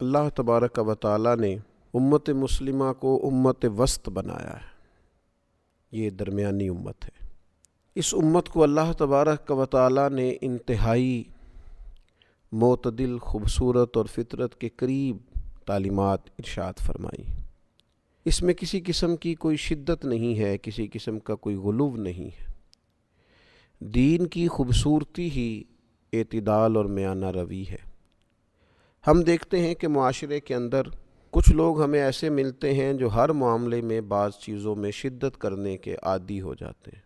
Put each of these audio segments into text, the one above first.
اللہ تبارک و تعالی نے امت مسلمہ کو امت وسط بنایا ہے۔ یہ درمیانی امت ہے۔ اس امت کو اللہ تبارک و تعالی نے انتہائی معتدل، خوبصورت اور فطرت کے قریب تعلیمات ارشاد فرمائی۔ اس میں کسی قسم کی کوئی شدت نہیں ہے، کسی قسم کا کوئی غلو نہیں ہے۔ دین کی خوبصورتی ہی اعتدال اور میانہ روی ہے۔ ہم دیکھتے ہیں کہ معاشرے کے اندر کچھ لوگ ہمیں ایسے ملتے ہیں جو ہر معاملے میں بعض چیزوں میں شدت کرنے کے عادی ہو جاتے ہیں۔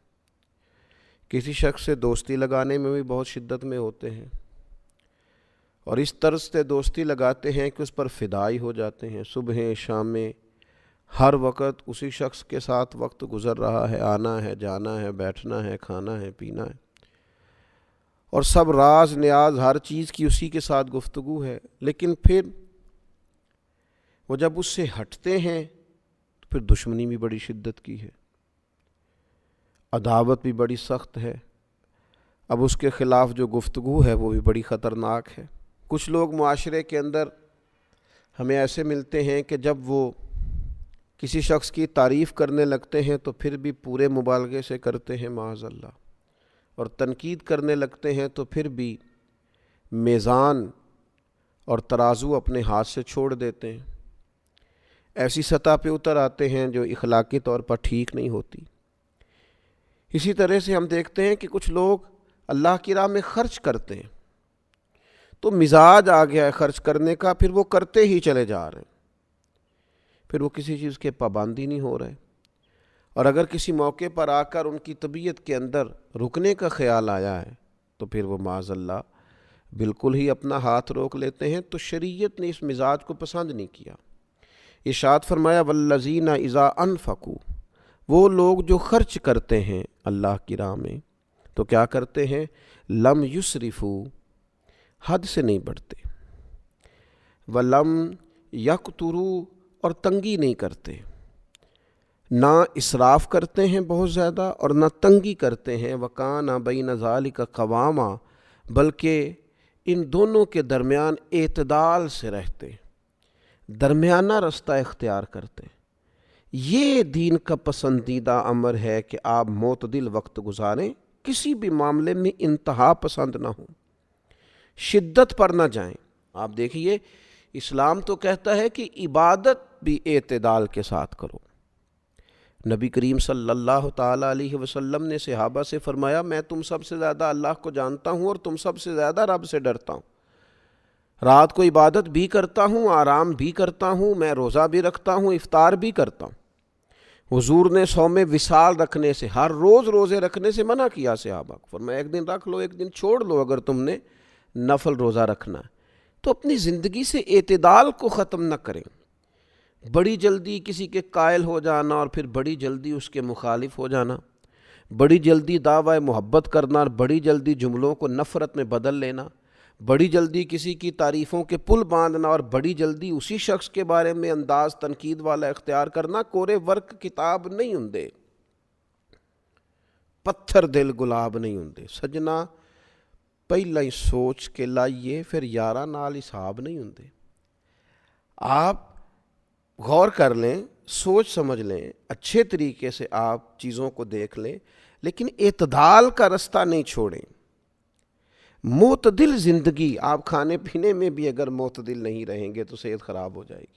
کسی شخص سے دوستی لگانے میں بھی بہت شدت میں ہوتے ہیں، اور اس طرز سے دوستی لگاتے ہیں کہ اس پر فدائی ہو جاتے ہیں۔ صبح شام میں ہر وقت اسی شخص کے ساتھ وقت گزر رہا ہے، آنا ہے، جانا ہے، بیٹھنا ہے، کھانا ہے، پینا ہے، اور سب راز نیاز ہر چیز کی اسی کے ساتھ گفتگو ہے۔ لیکن پھر وہ جب اس سے ہٹتے ہیں تو پھر دشمنی بھی بڑی شدت کی ہے، عداوت بھی بڑی سخت ہے۔ اب اس کے خلاف جو گفتگو ہے وہ بھی بڑی خطرناک ہے۔ کچھ لوگ معاشرے کے اندر ہمیں ایسے ملتے ہیں کہ جب وہ کسی شخص کی تعریف کرنے لگتے ہیں تو پھر بھی پورے مبالغے سے کرتے ہیں معاذ اللہ، اور تنقید کرنے لگتے ہیں تو پھر بھی میزان اور ترازو اپنے ہاتھ سے چھوڑ دیتے ہیں۔ ایسی سطح پہ اتر آتے ہیں جو اخلاقی طور پر ٹھیک نہیں ہوتی۔ اسی طرح سے ہم دیکھتے ہیں کہ کچھ لوگ اللہ کی راہ میں خرچ کرتے ہیں تو مزاج آ گیا ہے خرچ کرنے کا، پھر وہ کرتے ہی چلے جا رہے ہیں، پھر وہ کسی چیز کے پابندی نہیں ہو رہے، اور اگر کسی موقع پر آ کر ان کی طبیعت کے اندر رکنے کا خیال آیا ہے تو پھر وہ معاذ اللہ بالکل ہی اپنا ہاتھ روک لیتے ہیں۔ تو شریعت نے اس مزاج کو پسند نہیں کیا۔ ارشاد فرمایا والذین اذا انفقوا، وہ لوگ جو خرچ کرتے ہیں اللہ کی راہ میں تو کیا کرتے ہیں، لم یسرفوا، حد سے نہیں بڑھتے، ولم یقتروا، اور تنگی نہیں کرتے، نہ اسراف کرتے ہیں بہت زیادہ اور نہ تنگی کرتے ہیں، وکان بین ذالک قواما، بلکہ ان دونوں کے درمیان اعتدال سے رہتے، درمیانہ رستہ اختیار کرتے۔ یہ دین کا پسندیدہ امر ہے کہ آپ معتدل وقت گزاریں، کسی بھی معاملے میں انتہا پسند نہ ہو، شدت پر نہ جائیں۔ آپ دیکھیے اسلام تو کہتا ہے کہ عبادت بھی اعتدال کے ساتھ کرو۔ نبی کریم صلی اللہ تعالیٰ علیہ وسلم نے صحابہ سے فرمایا میں تم سب سے زیادہ اللہ کو جانتا ہوں اور تم سب سے زیادہ رب سے ڈرتا ہوں، رات کو عبادت بھی کرتا ہوں، آرام بھی کرتا ہوں، میں روزہ بھی رکھتا ہوں، افطار بھی کرتا ہوں۔ حضور نے صوم وصال رکھنے سے، ہر روز روزے رکھنے سے منع کیا صحابہ کو، فرمایا ایک دن رکھ لو، ایک دن چھوڑ لو اگر تم نے نفل روزہ رکھنا ہے۔ تو اپنی زندگی سے اعتدال کو ختم نہ کریں۔ بڑی جلدی کسی کے قائل ہو جانا اور پھر بڑی جلدی اس کے مخالف ہو جانا، بڑی جلدی دعوی محبت کرنا اور بڑی جلدی جملوں کو نفرت میں بدل لینا، بڑی جلدی کسی کی تعریفوں کے پل باندھنا اور بڑی جلدی اسی شخص کے بارے میں انداز تنقید والا اختیار کرنا، کورے ورق کتاب نہیں ہوندے، پتھر دل گلاب نہیں ہوندے۔ سجنا پہلا ہی سوچ کے لائیے پھر یارہ نال حساب نہیں ہوندے۔ آپ غور کر لیں، سوچ سمجھ لیں، اچھے طریقے سے آپ چیزوں کو دیکھ لیں، لیکن اعتدال کا رستہ نہیں چھوڑیں۔ معتدل زندگی، آپ کھانے پینے میں بھی اگر معتدل نہیں رہیں گے تو صحت خراب ہو جائے گی۔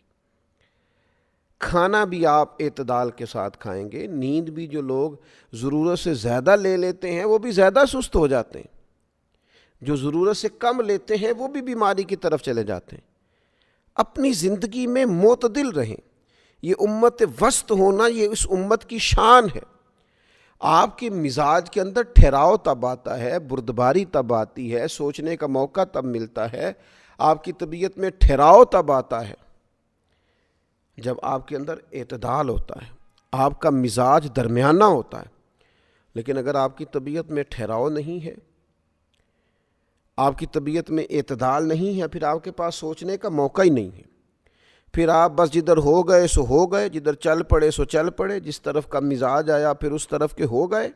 کھانا بھی آپ اعتدال کے ساتھ کھائیں گے، نیند بھی جو لوگ ضرورت سے زیادہ لے لیتے ہیں وہ بھی زیادہ سست ہو جاتے ہیں، جو ضرورت سے کم لیتے ہیں وہ بھی بیماری کی طرف چلے جاتے ہیں۔ اپنی زندگی میں معتدل رہیں۔ یہ امت وسط ہونا یہ اس امت کی شان ہے۔ آپ کے مزاج کے اندر ٹھہراؤ تب آتا ہے، بردباری تب آتی ہے، سوچنے کا موقع تب ملتا ہے، آپ کی طبیعت میں ٹھہراؤ تب آتا ہے جب آپ کے اندر اعتدال ہوتا ہے، آپ کا مزاج درمیانہ ہوتا ہے۔ لیکن اگر آپ کی طبیعت میں ٹھہراؤ نہیں ہے، آپ کی طبیعت میں اعتدال نہیں ہے، پھر آپ کے پاس سوچنے کا موقع ہی نہیں ہے۔ پھر آپ بس جدھر ہو گئے سو ہو گئے، جدھر چل پڑے سو چل پڑے، جس طرف کا مزاج آیا پھر اس طرف کے ہو گئے۔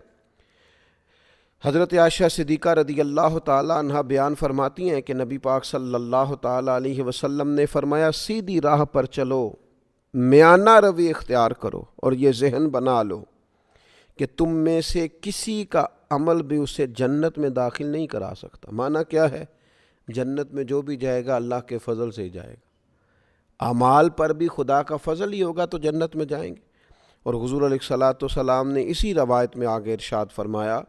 حضرت عائشہ صدیقہ رضی اللہ تعالیٰ عنہ بیان فرماتی ہیں کہ نبی پاک صلی اللہ تعالیٰ علیہ وسلم نے فرمایا سیدھی راہ پر چلو، میانہ روی اختیار کرو اور یہ ذہن بنا لو کہ تم میں سے کسی کا عمل بھی اسے جنت میں داخل نہیں کرا سکتا۔ معنی کیا ہے؟ جنت میں جو بھی جائے گا اللہ کے فضل سے ہی جائے گا، اعمال پر بھی خدا کا فضل ہی ہوگا تو جنت میں جائیں گے۔ اور حضور علیہ الصلوۃ والسلام نے اسی روایت میں آگے ارشاد فرمایا،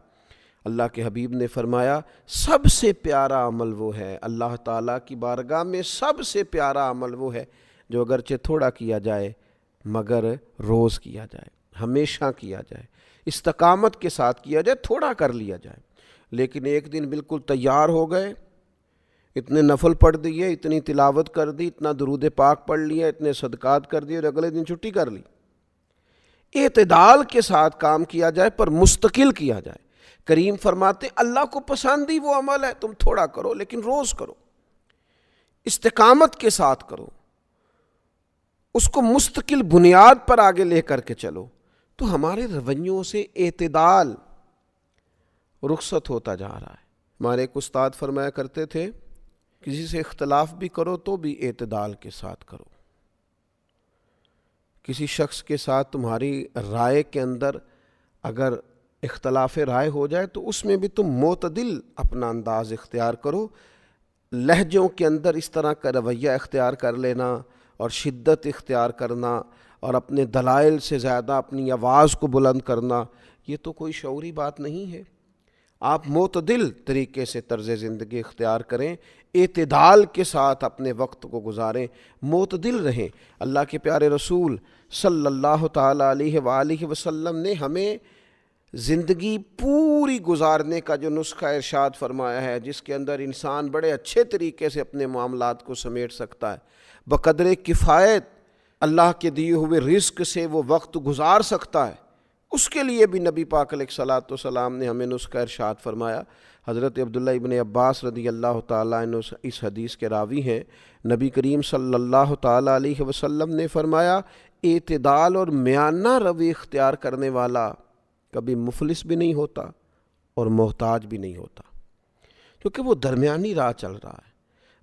اللہ کے حبیب نے فرمایا سب سے پیارا عمل وہ ہے، اللہ تعالیٰ کی بارگاہ میں سب سے پیارا عمل وہ ہے جو اگرچہ تھوڑا کیا جائے مگر روز کیا جائے، ہمیشہ کیا جائے، استقامت کے ساتھ کیا جائے، تھوڑا کر لیا جائے، لیکن ایک دن بالکل تیار ہو گئے، اتنے نفل پڑھ دیے، اتنی تلاوت کر دی، اتنا درود پاک پڑھ لیا، اتنے صدقات کر دیے اور اگلے دن چھٹی کر لی۔ اعتدال کے ساتھ کام کیا جائے پر مستقل کیا جائے۔ کریم فرماتے اللہ کو پسند ہی وہ عمل ہے، تم تھوڑا کرو لیکن روز کرو، استقامت کے ساتھ کرو، اس کو مستقل بنیاد پر آگے لے کر کے چلو، تو ہمارے رویوں سے اعتدال رخصت ہوتا جا رہا ہے۔ ہمارے ایک استاد فرمایا کرتے تھے کسی سے اختلاف بھی کرو تو بھی اعتدال کے ساتھ کرو۔ کسی شخص کے ساتھ تمہاری رائے کے اندر اگر اختلاف رائے ہو جائے تو اس میں بھی تم معتدل اپنا انداز اختیار کرو، لہجوں کے اندر اس طرح کا رویہ اختیار کر لینا اور شدت اختیار کرنا اور اپنے دلائل سے زیادہ اپنی آواز کو بلند کرنا، یہ تو کوئی شعوری بات نہیں ہے۔ آپ معتدل طریقے سے طرز زندگی اختیار کریں، اعتدال کے ساتھ اپنے وقت کو گزاریں، معتدل رہیں۔ اللہ کے پیارے رسول صلی اللہ تعالیٰ علیہ وآلہ وسلم نے ہمیں زندگی پوری گزارنے کا جو نسخہ ارشاد فرمایا ہے، جس کے اندر انسان بڑے اچھے طریقے سے اپنے معاملات کو سمیٹ سکتا ہے، بقدر کفایت اللہ کے دیے ہوئے رزق سے وہ وقت گزار سکتا ہے، اس کے لیے بھی نبی پاک علیہ الصلوۃ والسلام نے ہمیں نسخہ ارشاد فرمایا۔ حضرت عبداللہ ابن عباس رضی اللہ تعالیٰ عنہ اس حدیث کے راوی ہیں، نبی کریم صلی اللہ تعالیٰ علیہ وسلم نے فرمایا اعتدال اور میانہ روی اختیار کرنے والا کبھی مفلس بھی نہیں ہوتا اور محتاج بھی نہیں ہوتا، کیونکہ وہ درمیانی راہ چل رہا ہے،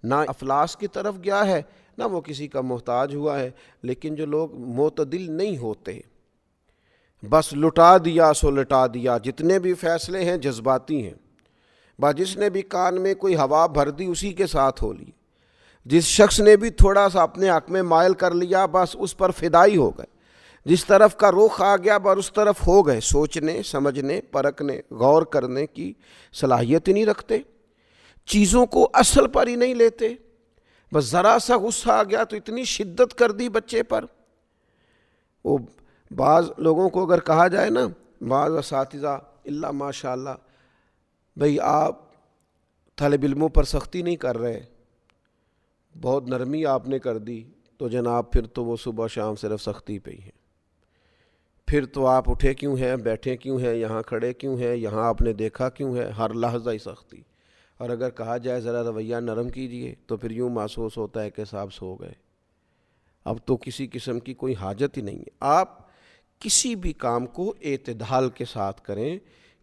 نہ افلاس کی طرف گیا ہے نہ وہ کسی کا محتاج ہوا ہے۔ لیکن جو لوگ معتدل نہیں ہوتے، بس لٹا دیا سو لٹا دیا، جتنے بھی فیصلے ہیں جذباتی ہیں، جس نے بھی کان میں کوئی ہوا بھر دی اسی کے ساتھ ہو لی، جس شخص نے بھی تھوڑا سا اپنے حق میں مائل کر لیا بس اس پر فدائی ہو گئے، جس طرف کا رخ آ گیا بس اس طرف ہو گئے، سوچنے سمجھنے پرکھنے غور کرنے کی صلاحیت ہی نہیں رکھتے، چیزوں کو اصل پر ہی نہیں لیتے، بس ذرا سا غصہ آ گیا تو اتنی شدت کر دی بچے پر۔ وہ بعض لوگوں کو اگر کہا جائے نا، بعض اساتذہ اللہ ماشاء اللہ بھئی آپ طالب علموں پر سختی نہیں کر رہے، بہت نرمی آپ نے کر دی، تو جناب پھر تو وہ صبح شام صرف سختی پہ ہی ہیں، پھر تو آپ اٹھے کیوں ہیں، بیٹھے کیوں ہیں، یہاں کھڑے کیوں ہیں، یہاں آپ نے دیکھا کیوں ہے، ہر لحظہ ہی سختی۔ اور اگر کہا جائے ذرا رویہ نرم کیجئے تو پھر یوں محسوس ہوتا ہے کہ صاحب سو گئے، اب تو کسی قسم کی کوئی حاجت ہی نہیں ہے۔ آپ کسی بھی کام کو اعتدال کے ساتھ کریں،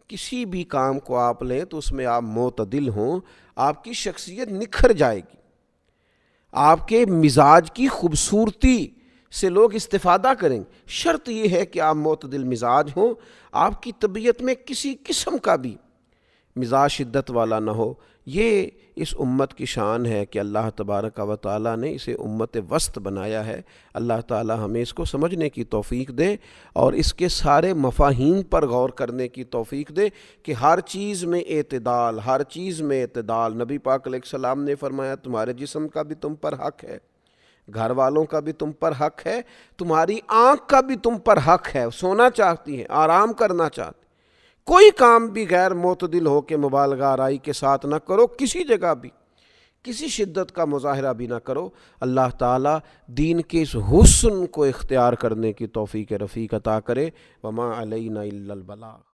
کسی بھی کام کو آپ لیں تو اس میں آپ معتدل ہوں، آپ کی شخصیت نکھر جائے گی، آپ کے مزاج کی خوبصورتی سے لوگ استفادہ کریں گے۔ شرط یہ ہے کہ آپ معتدل مزاج ہوں، آپ کی طبیعت میں کسی قسم کا بھی مزاج شدت والا نہ ہو۔ یہ اس امت کی شان ہے کہ اللہ تبارک و تعالیٰ نے اسے امت وسط بنایا ہے۔ اللہ تعالیٰ ہمیں اس کو سمجھنے کی توفیق دے اور اس کے سارے مفاہیم پر غور کرنے کی توفیق دے کہ ہر چیز میں اعتدال، ہر چیز میں اعتدال۔ نبی پاک علیہ السلام نے فرمایا تمہارے جسم کا بھی تم پر حق ہے، گھر والوں کا بھی تم پر حق ہے، تمہاری آنکھ کا بھی تم پر حق ہے، سونا چاہتی ہے، آرام کرنا چاہتی، کوئی کام بھی غیر معتدل ہو کے مبالغہ آرائی کے ساتھ نہ کرو، کسی جگہ بھی کسی شدت کا مظاہرہ بھی نہ کرو۔ اللہ تعالیٰ دین کے اس حسن کو اختیار کرنے کی توفیق رفیق عطا کرے۔ وما علینا الا البلاغ۔